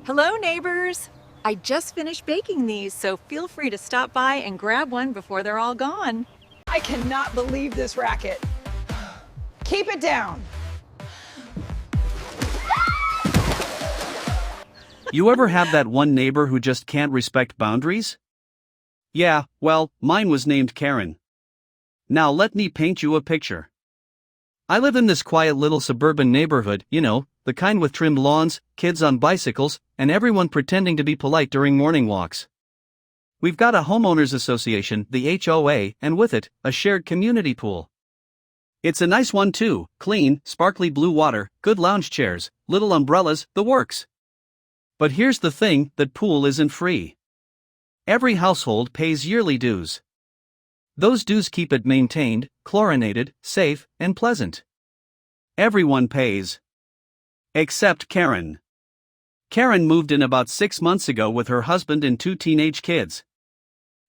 Hello, neighbors! I just finished baking these, so feel free to stop by and grab one before they're all gone. I cannot believe this racket. Keep it down. You ever have that one neighbor who just can't respect boundaries? Yeah, well, mine was named Karen. Now let me paint you a picture. I live in this quiet little suburban neighborhood, the kind with trimmed lawns, kids on bicycles, and everyone pretending to be polite during morning walks. We've got a homeowners association, the HOA, and with it, a shared community pool. It's a nice one too, clean, sparkly blue water, good lounge chairs, little umbrellas, the works. But here's the thing, that pool isn't free. Every household pays yearly dues. Those dues keep it maintained, chlorinated, safe, and pleasant. Everyone pays. Except Karen. Karen moved in about 6 months ago with her husband and 2 teenage kids.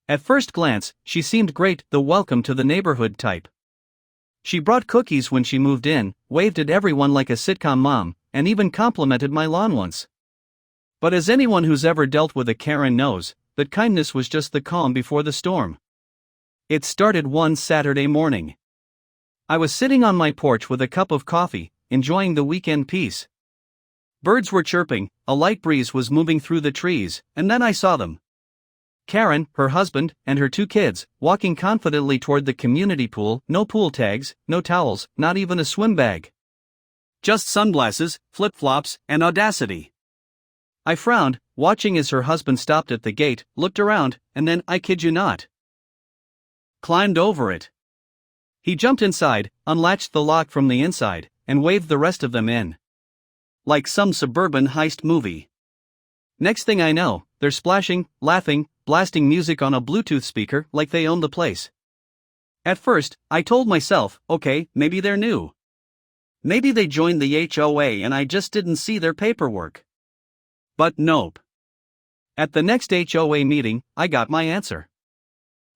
At first glance, she seemed great, the welcome to the neighborhood type. She brought cookies when she moved in, waved at everyone like a sitcom mom, and even complimented my lawn once. But as anyone who's ever dealt with a Karen knows, that kindness was just the calm before the storm. It started one Saturday morning. I was sitting on my porch with a cup of coffee, enjoying the weekend peace. Birds were chirping, a light breeze was moving through the trees, and then I saw them. Karen, her husband, and her 2 kids, walking confidently toward the community pool, no pool tags, no towels, not even a swim bag. Just sunglasses, flip-flops, and audacity. I frowned, watching as her husband stopped at the gate, looked around, and then, I kid you not, climbed over it. He jumped inside, unlatched the lock from the inside, and waved the rest of them in. Like some suburban heist movie. Next thing I know, they're splashing, laughing, blasting music on a Bluetooth speaker like they own the place. At first, I told myself, okay, maybe they're new. Maybe they joined the HOA and I just didn't see their paperwork. But nope. At the next HOA meeting, I got my answer.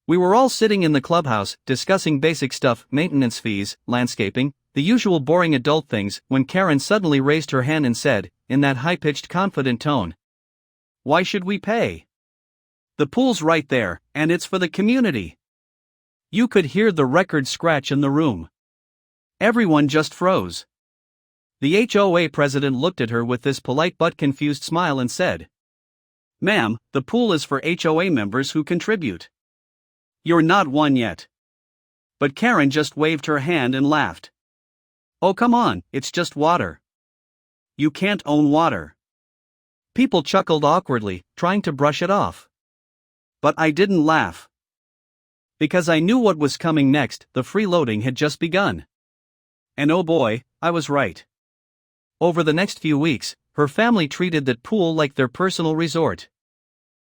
We were all sitting in the clubhouse, discussing basic stuff, maintenance fees, landscaping, the usual boring adult things, when Karen suddenly raised her hand and said, in that high-pitched confident tone, "Why should we pay? The pool's right there, and it's for the community." You could hear the record scratch in the room. Everyone just froze. The HOA president looked at her with this polite but confused smile and said, "Ma'am, the pool is for HOA members who contribute. You're not one yet." But Karen just waved her hand and laughed. "Oh come on, it's just water. You can't own water." People chuckled awkwardly, trying to brush it off. But I didn't laugh. Because I knew what was coming next, the freeloading had just begun. And oh boy, I was right. Over the next few weeks, her family treated that pool like their personal resort.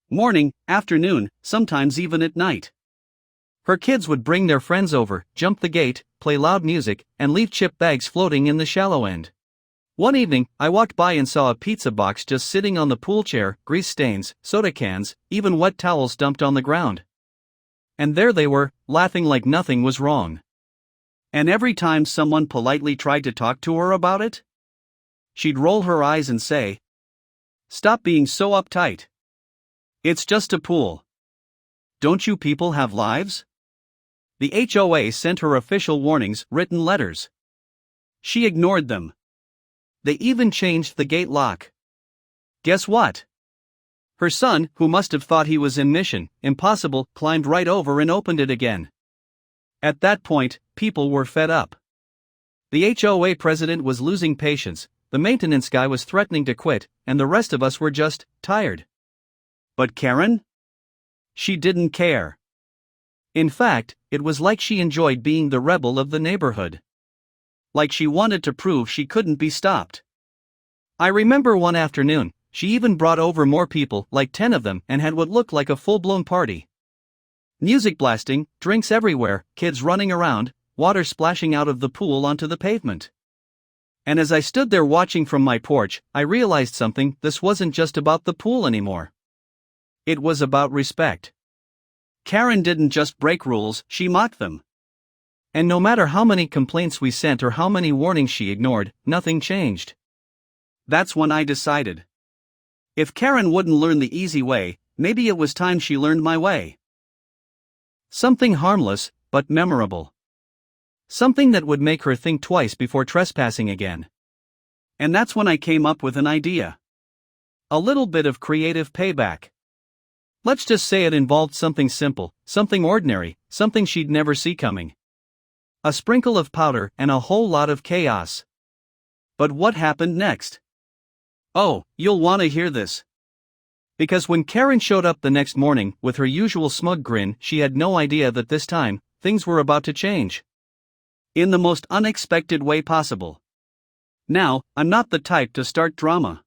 Morning, afternoon, sometimes even at night. Her kids would bring their friends over, jump the gate, play loud music, and leave chip bags floating in the shallow end. One evening, I walked by and saw a pizza box just sitting on the pool chair, grease stains, soda cans, even wet towels dumped on the ground. And there they were, laughing like nothing was wrong. And every time someone politely tried to talk to her about it, she'd roll her eyes and say, "Stop being so uptight. It's just a pool. Don't you people have lives?" The HOA sent her official warnings, written letters. She ignored them. They even changed the gate lock. Guess what? Her son, who must have thought he was in Mission Impossible, climbed right over and opened it again. At that point, people were fed up. The HOA president was losing patience, the maintenance guy was threatening to quit, and the rest of us were just tired. But Karen? She didn't care. In fact, it was like she enjoyed being the rebel of the neighborhood. Like she wanted to prove she couldn't be stopped. I remember one afternoon, she even brought over more people, like 10 of them, and had what looked like a full-blown party. Music blasting, drinks everywhere, kids running around, water splashing out of the pool onto the pavement. And as I stood there watching from my porch, I realized something: this wasn't just about the pool anymore. It was about respect. Karen didn't just break rules, she mocked them. And no matter how many complaints we sent or how many warnings she ignored, nothing changed. That's when I decided. If Karen wouldn't learn the easy way, maybe it was time she learned my way. Something harmless, but memorable. Something that would make her think twice before trespassing again. And that's when I came up with an idea. A little bit of creative payback. Let's just say it involved something simple, something ordinary, something she'd never see coming. A sprinkle of powder and a whole lot of chaos. But what happened next? Oh, you'll want to hear this. Because when Karen showed up the next morning with her usual smug grin, she had no idea that this time, things were about to change. In the most unexpected way possible. Now, I'm not the type to start drama.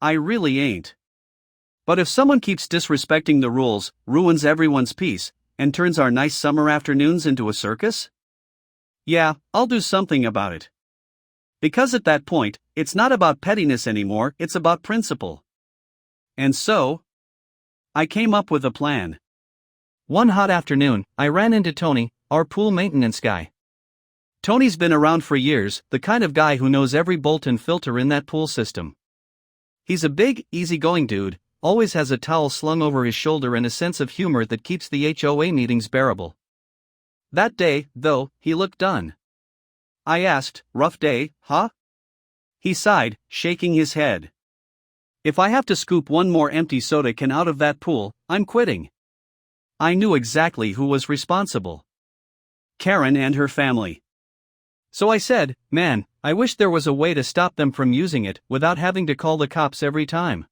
I really ain't. But if someone keeps disrespecting the rules, ruins everyone's peace, and turns our nice summer afternoons into a circus? Yeah, I'll do something about it. Because at that point, it's not about pettiness anymore, it's about principle. And so, I came up with a plan. One hot afternoon, I ran into Tony, our pool maintenance guy. Tony's been around for years, the kind of guy who knows every bolt and filter in that pool system. He's a big, easygoing dude, always has a towel slung over his shoulder and a sense of humor that keeps the HOA meetings bearable. That day, though, he looked done. I asked, "Rough day, huh?" He sighed, shaking his head. "If I have to scoop one more empty soda can out of that pool, I'm quitting." I knew exactly who was responsible. Karen and her family. So I said, "Man, I wish there was a way to stop them from using it without having to call the cops every time."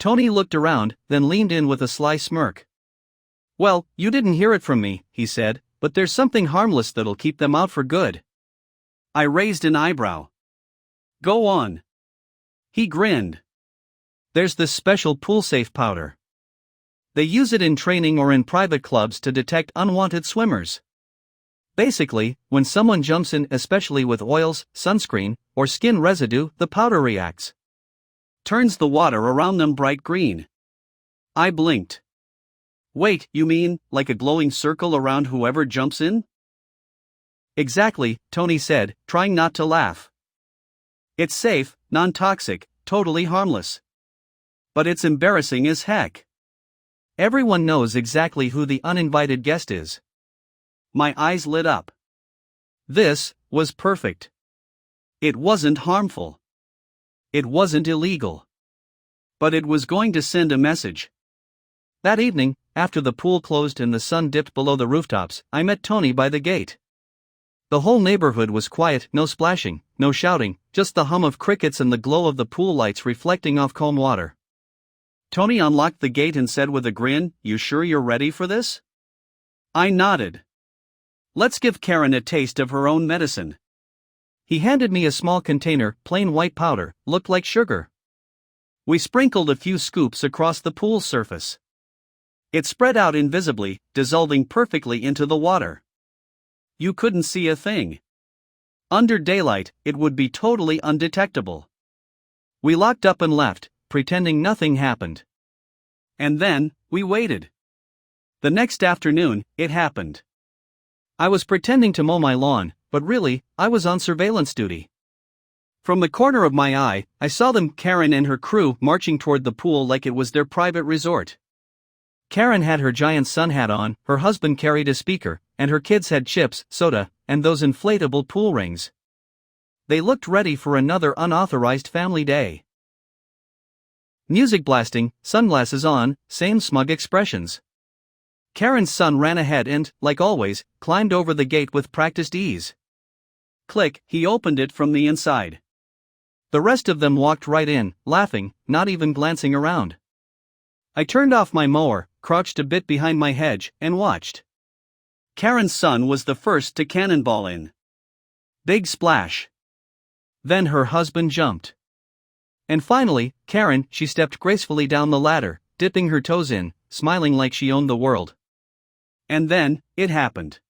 Tony looked around, then leaned in with a sly smirk. "Well, you didn't hear it from me," he said, "but there's something harmless that'll keep them out for good." I raised an eyebrow. "Go on." He grinned. "There's this special pool-safe powder. They use it in training or in private clubs to detect unwanted swimmers. Basically, when someone jumps in, especially with oils, sunscreen, or skin residue, the powder reacts. Turns the water around them bright green." I blinked. "Wait, you mean, like a glowing circle around whoever jumps in?" "Exactly," Tony said, trying not to laugh. "It's safe, non-toxic, totally harmless. But it's embarrassing as heck. Everyone knows exactly who the uninvited guest is." My eyes lit up. This was perfect. It wasn't harmful. It wasn't illegal. But it was going to send a message. That evening, after the pool closed and the sun dipped below the rooftops, I met Tony by the gate. The whole neighborhood was quiet, no splashing, no shouting, just the hum of crickets and the glow of the pool lights reflecting off calm water. Tony unlocked the gate and said with a grin, "You sure you're ready for this?" I nodded. "Let's give Karen a taste of her own medicine." He handed me a small container, plain white powder, looked like sugar. We sprinkled a few scoops across the pool surface. It spread out invisibly, dissolving perfectly into the water. You couldn't see a thing. Under daylight, it would be totally undetectable. We locked up and left, pretending nothing happened. And then, we waited. The next afternoon, it happened. I was pretending to mow my lawn, but really, I was on surveillance duty. From the corner of my eye, I saw them, Karen and her crew, marching toward the pool like it was their private resort. Karen had her giant sun hat on, her husband carried a speaker, and her kids had chips, soda, and those inflatable pool rings. They looked ready for another unauthorized family day. Music blasting, sunglasses on, same smug expressions. Karen's son ran ahead and, like always, climbed over the gate with practiced ease. Click, he opened it from the inside. The rest of them walked right in, laughing, not even glancing around. I turned off my mower, crouched a bit behind my hedge, and watched. Karen's son was the first to cannonball in. Big splash. Then her husband jumped. And finally, Karen, she stepped gracefully down the ladder, dipping her toes in, smiling like she owned the world. And then, it happened.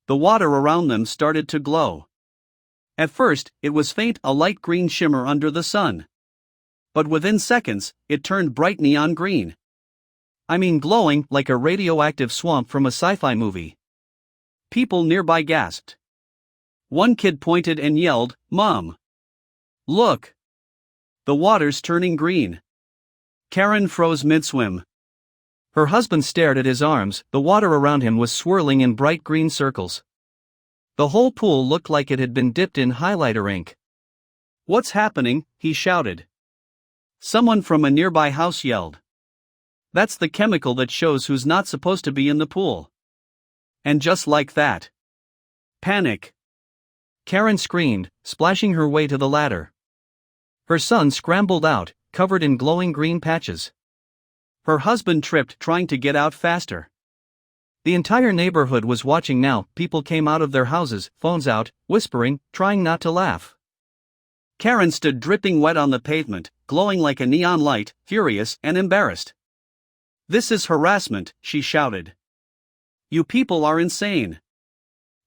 The water around them started to glow. At first, it was faint, a light green shimmer under the sun. But within seconds, it turned bright neon green. I mean glowing like a radioactive swamp from a sci-fi movie. People nearby gasped. One kid pointed and yelled, "Mom! Look! The water's turning green." Karen froze mid-swim. Her husband stared at his arms, the water around him was swirling in bright green circles. The whole pool looked like it had been dipped in highlighter ink. "What's happening?" he shouted. Someone from a nearby house yelled. "That's the chemical that shows who's not supposed to be in the pool." And just like that. Panic. Karen screamed, splashing her way to the ladder. Her son scrambled out, covered in glowing green patches. Her husband tripped trying to get out faster. The entire neighborhood was watching now. People came out of their houses, phones out, whispering, trying not to laugh. Karen stood dripping wet on the pavement, glowing like a neon light, furious and embarrassed. "This is harassment," she shouted. "You people are insane."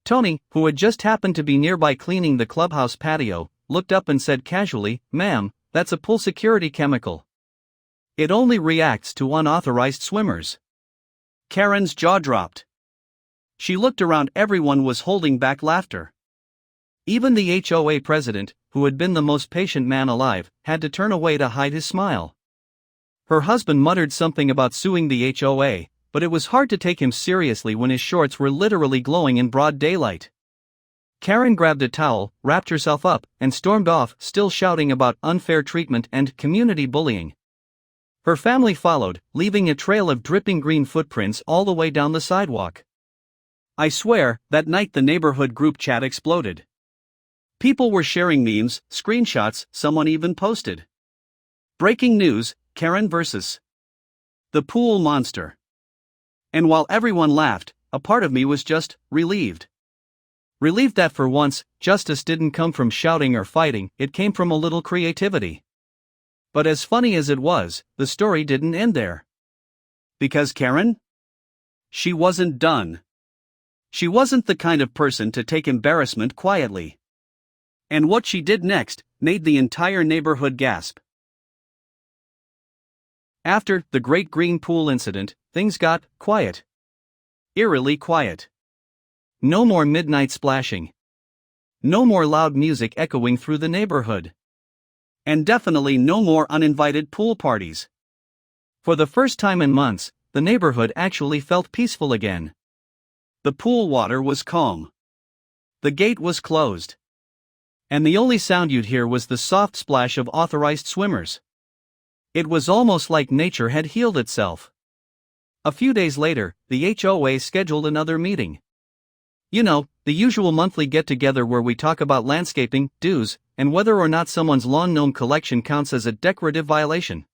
Tony, who had just happened to be nearby cleaning the clubhouse patio, looked up and said casually, "Ma'am, that's a pool security chemical. It only reacts to unauthorized swimmers." Karen's jaw dropped. She looked around. Everyone was holding back laughter. Even the HOA president, who had been the most patient man alive, had to turn away to hide his smile. Her husband muttered something about suing the HOA, but it was hard to take him seriously when his shorts were literally glowing in broad daylight. Karen grabbed a towel, wrapped herself up, and stormed off, still shouting about unfair treatment and community bullying. Her family followed, leaving a trail of dripping green footprints all the way down the sidewalk. I swear, that night the neighborhood group chat exploded. People were sharing memes, screenshots, someone even posted. "Breaking news, Karen versus the pool monster." And while everyone laughed, a part of me was just relieved. Relieved that for once, justice didn't come from shouting or fighting, it came from a little creativity. But as funny as it was, the story didn't end there. Because Karen? She wasn't done. She wasn't the kind of person to take embarrassment quietly. And what she did next made the entire neighborhood gasp. After the Great Green Pool incident, things got quiet. Eerily quiet. No more midnight splashing. No more loud music echoing through the neighborhood. And definitely no more uninvited pool parties. For the first time in months, the neighborhood actually felt peaceful again. The pool water was calm. The gate was closed. And the only sound you'd hear was the soft splash of authorized swimmers. It was almost like nature had healed itself. A few days later, the HOA scheduled another meeting. You know, the usual monthly get-together where we talk about landscaping, dues, and whether or not someone's lawn gnome collection counts as a decorative violation.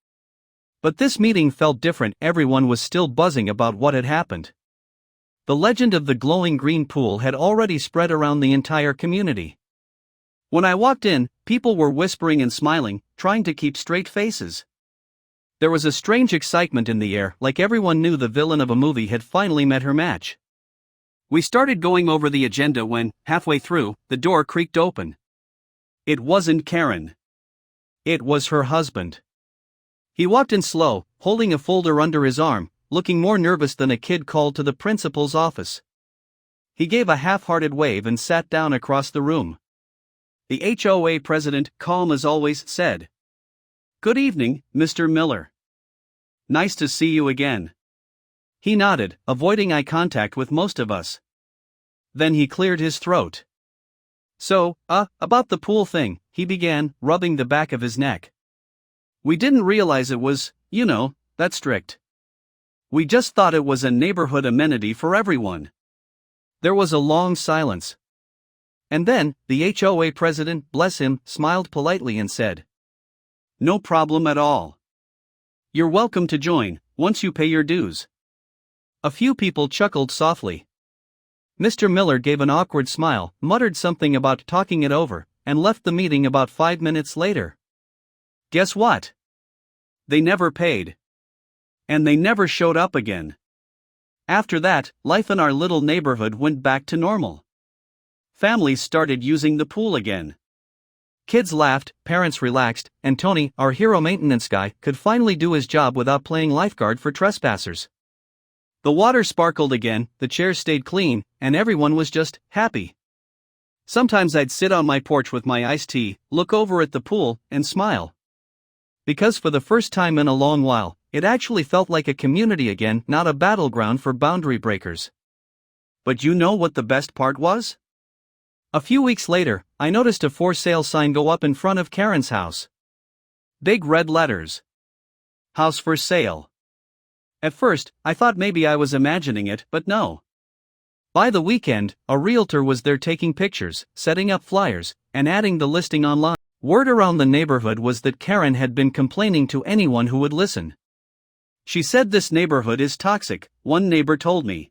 But this meeting felt different. Everyone was still buzzing about what had happened. The legend of the glowing green pool had already spread around the entire community. When I walked in, people were whispering and smiling, trying to keep straight faces. There was a strange excitement in the air, like everyone knew the villain of a movie had finally met her match. We started going over the agenda when, halfway through, the door creaked open. It wasn't Karen. It was her husband. He walked in slow, holding a folder under his arm, looking more nervous than a kid called to the principal's office. He gave a half-hearted wave and sat down across the room. The HOA president, calm as always, said, "Good evening, Mr. Miller. Nice to see you again." He nodded, avoiding eye contact with most of us. Then he cleared his throat. "So, about the pool thing," he began, rubbing the back of his neck. "We didn't realize it was, that strict. We just thought it was a neighborhood amenity for everyone." There was a long silence. And then, the HOA president, bless him, smiled politely and said, "No problem at all. You're welcome to join, once you pay your dues." A few people chuckled softly. Mr. Miller gave an awkward smile, muttered something about talking it over, and left the meeting about 5 minutes later. Guess what? They never paid. And they never showed up again. After that, life in our little neighborhood went back to normal. Families started using the pool again. Kids laughed, parents relaxed, and Tony, our hero maintenance guy, could finally do his job without playing lifeguard for trespassers. The water sparkled again, the chairs stayed clean, and everyone was just happy. Sometimes I'd sit on my porch with my iced tea, look over at the pool, and smile. Because for the first time in a long while, it actually felt like a community again, not a battleground for boundary breakers. But you know what the best part was? A few weeks later, I noticed a for sale sign go up in front of Karen's house. Big red letters. House for sale. At first, I thought maybe I was imagining it, but no. By the weekend, a realtor was there taking pictures, setting up flyers, and adding the listing online. Word around the neighborhood was that Karen had been complaining to anyone who would listen. She said this neighborhood is toxic, one neighbor told me.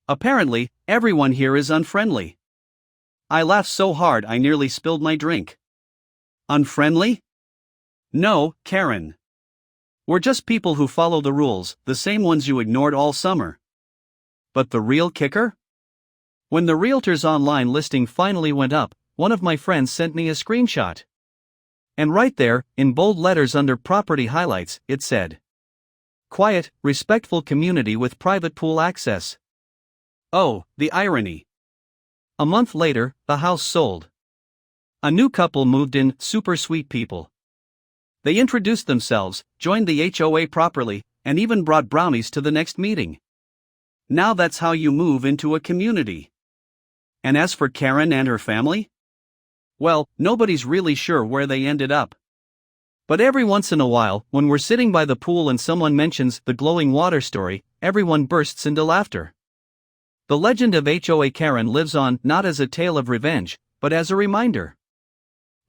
Apparently, everyone here is unfriendly. I laughed so hard I nearly spilled my drink. Unfriendly? No, Karen. We're just people who follow the rules, the same ones you ignored all summer. But the real kicker? When the realtor's online listing finally went up, one of my friends sent me a screenshot. And right there, in bold letters under property highlights, it said, "Quiet, respectful community with private pool access." Oh, the irony. A month later, the house sold. A new couple moved in, super sweet people. They introduced themselves, joined the HOA properly, and even brought brownies to the next meeting. Now that's how you move into a community. And as for Karen and her family? Well, nobody's really sure where they ended up. But every once in a while, when we're sitting by the pool and someone mentions the glowing water story, everyone bursts into laughter. The legend of HOA Karen lives on not as a tale of revenge, but as a reminder.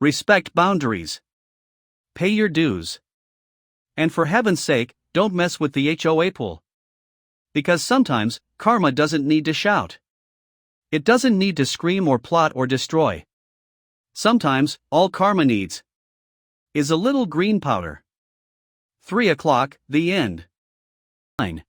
Respect boundaries. Pay your dues. And for heaven's sake, don't mess with the HOA pool. Because sometimes, karma doesn't need to shout. It doesn't need to scream or plot or destroy. Sometimes, all karma needs is a little green powder. 3 o'clock, the end. 9.